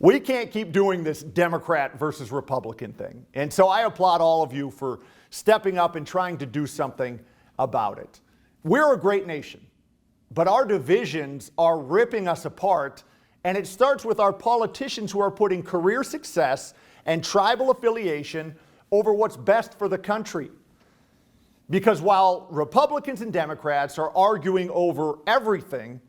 We can't keep doing this Democrat versus Republican thing. And so I applaud all of you for stepping up and trying to do something about it. We're a great nation, but our divisions are ripping us apart, and it starts with our politicians who are putting career success and tribal affiliation over what's best for the country. Because while Republicans and Democrats are arguing over everything,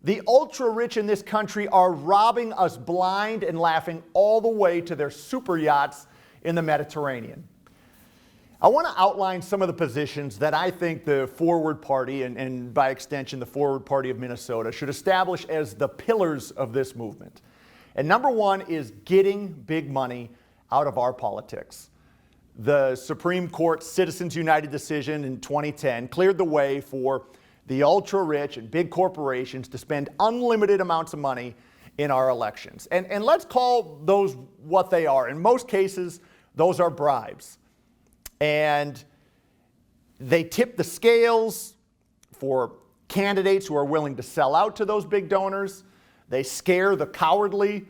the ultra-rich in this country are robbing us blind and laughing all the way to their super yachts in the Mediterranean. I want to outline some of the positions that I think the Forward Party, and by extension the Forward Party of Minnesota, should establish as the pillars of this movement. And number one is getting big money out of our politics. The Supreme Court Citizens United decision in 2010 cleared the way for the ultra-rich and big corporations to spend unlimited amounts of money in our elections. And let's call those what they are. In most cases, those are bribes. And they tip the scales for candidates who are willing to sell out to those big donors. They scare the cowardly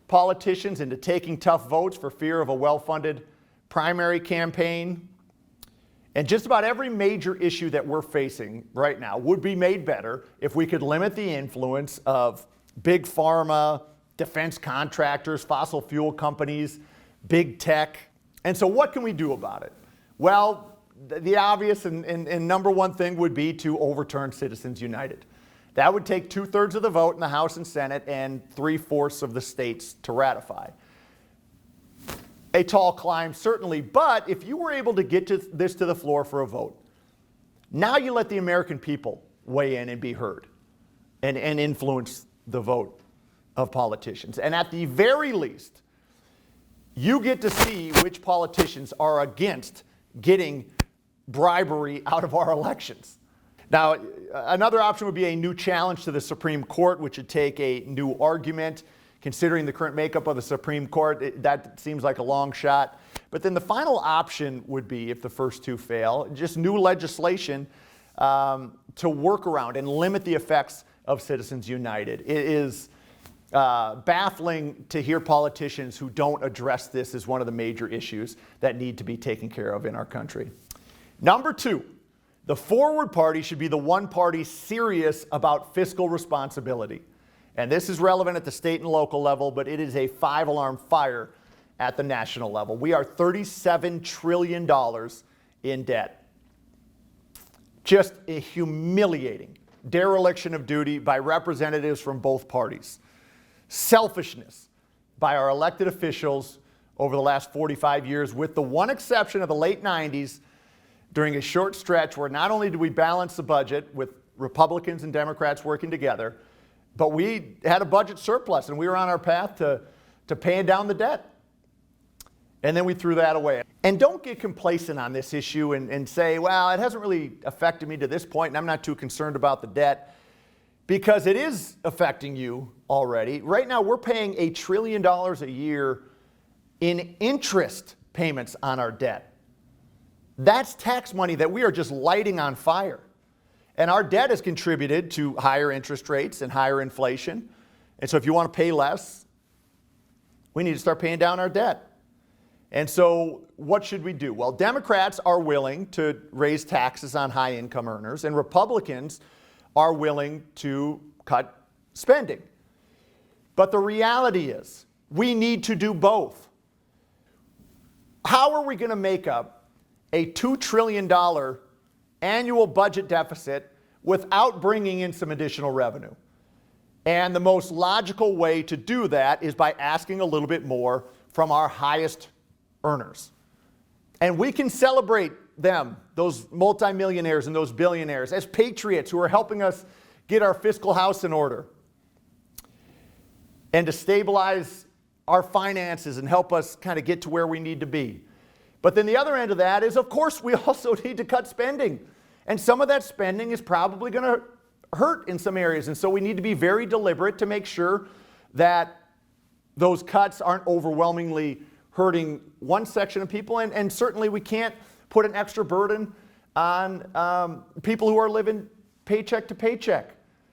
politicians into taking tough votes for fear of a well-funded primary campaign. And just about every major issue that we're facing right now would be made better if we could limit the influence of big pharma, defense contractors, fossil fuel companies, big tech. And so what can we do about it? Well, the obvious and number one thing would be to overturn Citizens United. That would take 2/3 of the vote in the House and Senate and 3/4 of the states to ratify. A tall climb, certainly, but if you were able to get this to the floor for a vote, now you let the American people weigh in and be heard and influence the vote of politicians. And at the very least, you get to see which politicians are against getting bribery out of our elections. Now, another option would be a new challenge to the Supreme Court, which would take a new argument. Considering the current makeup of the Supreme Court, that seems like a long shot. But then the final option would be, if the first two fail, just new legislation to work around and limit the effects of Citizens United. It is baffling to hear politicians who don't address this as one of the major issues that need to be taken care of in our country. Number two, the Forward Party should be the one party serious about fiscal responsibility. And this is relevant at the state and local level, but it is a five-alarm fire at the national level. We are $37 trillion in debt. Just a humiliating dereliction of duty by representatives from both parties. Selfishness by our elected officials over the last 45 years, with the one exception of the late 90s, during a short stretch where not only did we balance the budget with Republicans and Democrats working together, but we had a budget surplus and we were on our path to paying down the debt. And then we threw that away. And don't get complacent on this issue and say, well, it hasn't really affected me to this point and I'm not too concerned about the debt, because it is affecting you already. Right now, we're paying $1 trillion a year in interest payments on our debt. That's tax money that we are just lighting on fire. And our debt has contributed to higher interest rates and higher inflation. And so if you want to pay less, we need to start paying down our debt. And so what should we do? Well, Democrats are willing to raise taxes on high income earners, and Republicans are willing to cut spending. But the reality is we need to do both. How are we going to make up a $2 trillion annual budget deficit without bringing in some additional revenue? And the most logical way to do that is by asking a little bit more from our highest earners. And we can celebrate them, those multimillionaires and those billionaires, as patriots who are helping us get our fiscal house in order and to stabilize our finances and help us kind of get to where we need to be. But then the other end of that is, of course, we also need to cut spending. And some of that spending is probably going to hurt in some areas. And so we need to be very deliberate to make sure that those cuts aren't overwhelmingly hurting one section of people. And certainly we can't put an extra burden on people who are living paycheck to paycheck.